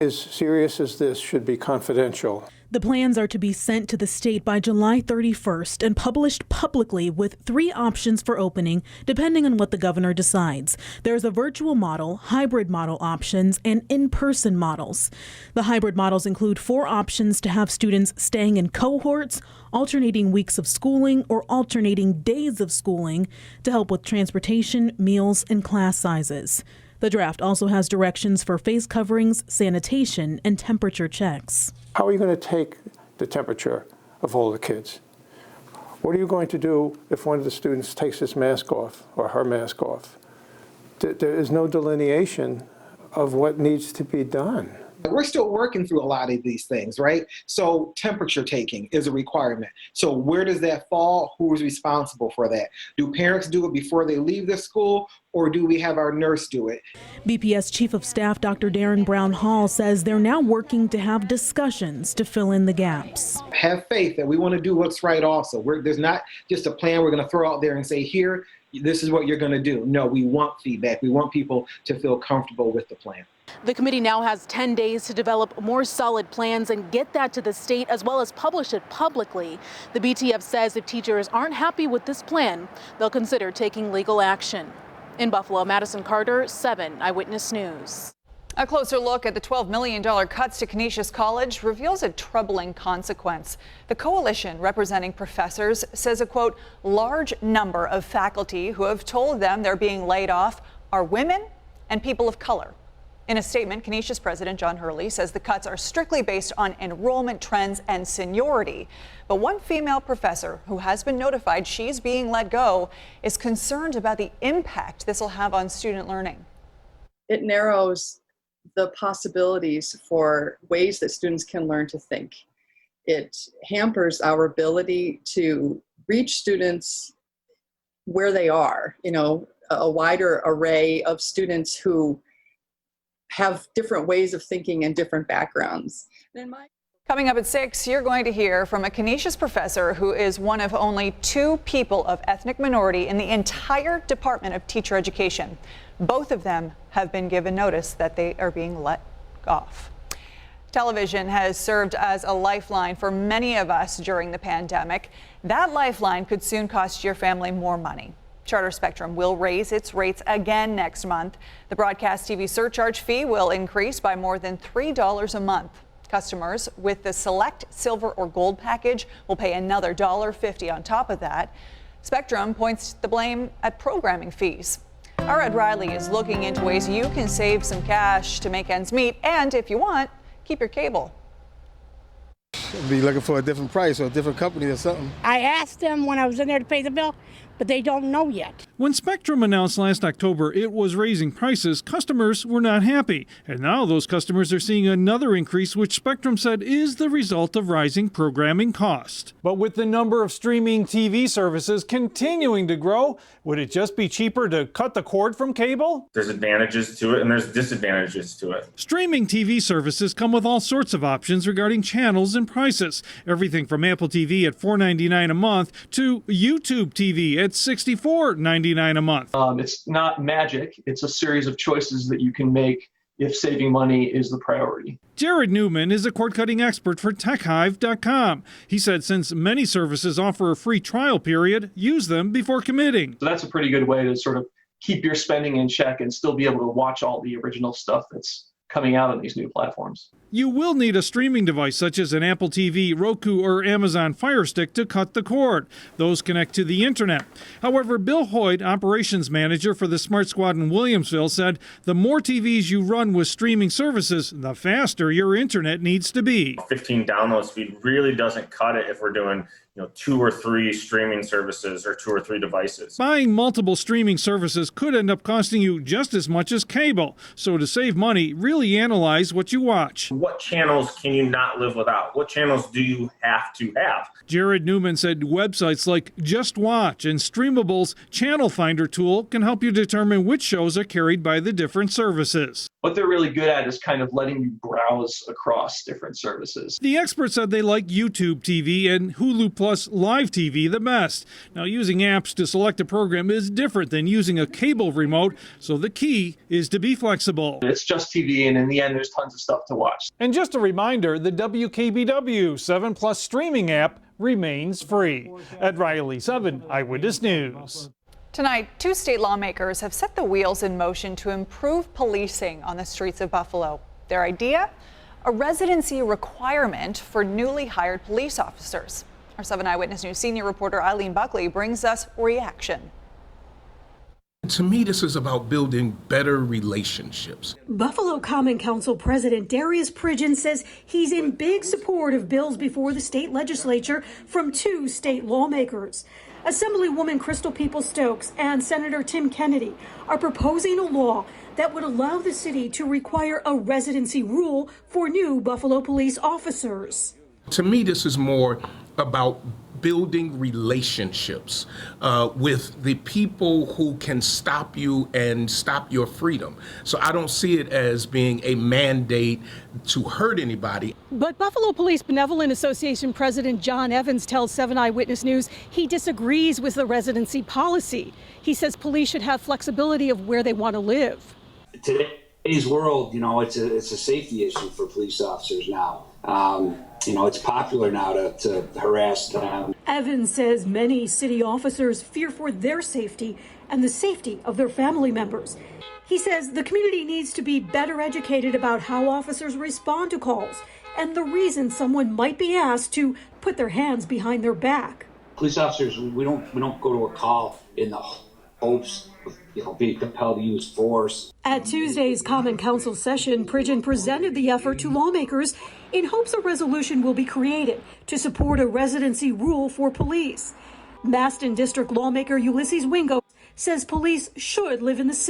As serious as this should be confidential. The plans are to be sent to the state by July 31st and published publicly with 3 options for opening, depending on what the governor decides. There's a virtual model, hybrid model options, and in-person models. The hybrid models include 4 options to have students staying in cohorts, alternating weeks of schooling, or alternating days of schooling to help with transportation, meals, and class sizes. The draft also has directions for face coverings, sanitation, and temperature checks. How are you going to take the temperature of all the kids? What are you going to do if one of the students takes his mask off or her mask off? There is no delineation of what needs to be done. We're still working through a lot of these things, right? So temperature taking is a requirement. So where does that fall? Who is responsible for that? Do parents do it before they leave the school, or do we have our nurse do it? BPS Chief of Staff Dr. Darren Brown Hall says they're now working to have discussions to fill in the gaps. Have faith that we want to do what's right also. There's not just a plan we're going to throw out there and say, here, this is what you're going to do. No, we want feedback. We want people to feel comfortable with the plan. The committee now has 10 days to develop more solid plans and get that to the state, as well as publish it publicly. The BTF says if teachers aren't happy with this plan, they'll consider taking legal action. In Buffalo, Madison Carter, 7 Eyewitness News. A closer look at the $12 million cuts to Canisius College reveals a troubling consequence. The coalition representing professors says a, quote, large number of faculty who have told them they're being laid off are women and people of color. In a statement, Canisius President John Hurley says the cuts are strictly based on enrollment trends and seniority. But one female professor who has been notified she's being let go is concerned about the impact this will have on student learning. It narrows the possibilities for ways that students can learn to think. It hampers our ability to reach students where they are, a wider array of students who have different ways of thinking and different backgrounds. Coming up at 6, you're going to hear from a Canisius professor who is one of only 2 people of ethnic minority in the entire Department of Teacher Education. Both of them have been given notice that they are being let off. Television has served as a lifeline for many of us during the pandemic. That lifeline could soon cost your family more money. Charter Spectrum will raise its rates again next month. The broadcast TV surcharge fee will increase by more than $3 a month. Customers with the Select, Silver, or Gold package will pay another $1.50 on top of that. Spectrum points the blame at programming fees. Our Ed Riley is looking into ways you can save some cash to make ends meet, and if you want, keep your cable. Be looking for a different price or a different company or something. I asked them when I was in there to pay the bill, but they don't know yet. When Spectrum announced last October it was raising prices, customers were not happy. And now those customers are seeing another increase, which Spectrum said is the result of rising programming cost. But with the number of streaming TV services continuing to grow, would it just be cheaper to cut the cord from cable? There's advantages to it and there's disadvantages to it. Streaming TV services come with all sorts of options regarding channels and prices. Everything from Apple TV at $4.99 a month to YouTube TV at $64.99 a month. It's not magic. It's a series of choices that you can make if saving money is the priority. Jared Newman is a cord-cutting expert for TechHive.com. He said since many services offer a free trial period, use them before committing. So that's a pretty good way to sort of keep your spending in check and still be able to watch all the original stuff that's coming out on these new platforms. You will need a streaming device such as an Apple TV, Roku, or Amazon Fire Stick to cut the cord. Those connect to the internet. However, Bill Hoyd, operations manager for the Smart Squad in Williamsville, said the more TVs you run with streaming services, the faster your internet needs to be. 15 download speed really doesn't cut it if we're doing 2 or 3 streaming services or 2 or 3 devices. Buying multiple streaming services could end up costing you just as much as cable. So to save money, really analyze what you watch. What channels can you not live without? What channels do you have to have? Jared Newman said websites like Just Watch and Streamable's Channel Finder tool can help you determine which shows are carried by the different services. What they're really good at is kind of letting you browse across different services. The experts said they like YouTube TV and Hulu Plus Live TV the best. Now, using apps to select a program is different than using a cable remote, so the key is to be flexible. It's just TV, and in the end, there's tons of stuff to watch. And just a reminder, the WKBW 7 Plus streaming app remains free. Ed Riley, 7 Eyewitness News. Tonight, 2 state lawmakers have set the wheels in motion to improve policing on the streets of Buffalo. Their idea? A residency requirement for newly hired police officers. Our 7 Eyewitness News senior reporter Eileen Buckley brings us reaction. To me, this is about building better relationships. Buffalo Common Council President Darius Pridgeon says he's in big support of bills before the state legislature from 2 state lawmakers. Assemblywoman Crystal Peoples-Stokes and Senator Tim Kennedy are proposing a law that would allow the city to require a residency rule for new Buffalo police officers. To me, this is more about building relationships with the people who can stop you and stop your freedom. So I don't see it as being a mandate to hurt anybody. But Buffalo Police Benevolent Association President John Evans tells 7 Eyewitness News he disagrees with the residency policy. He says police should have flexibility of where they want to live. Today's world, it's a safety issue for police officers now. It's popular now to harass them. Evans says many city officers fear for their safety and the safety of their family members. He says the community needs to be better educated about how officers respond to calls and the reason someone might be asked to put their hands behind their back. Police officers, we don't go to a call in the hopes of being compelled to use force. At Tuesday's Common Council session, Pridgeon presented the effort to lawmakers in hopes a resolution will be created to support a residency rule for police. Maston District lawmaker Ulysses Wingo says police should live in the city.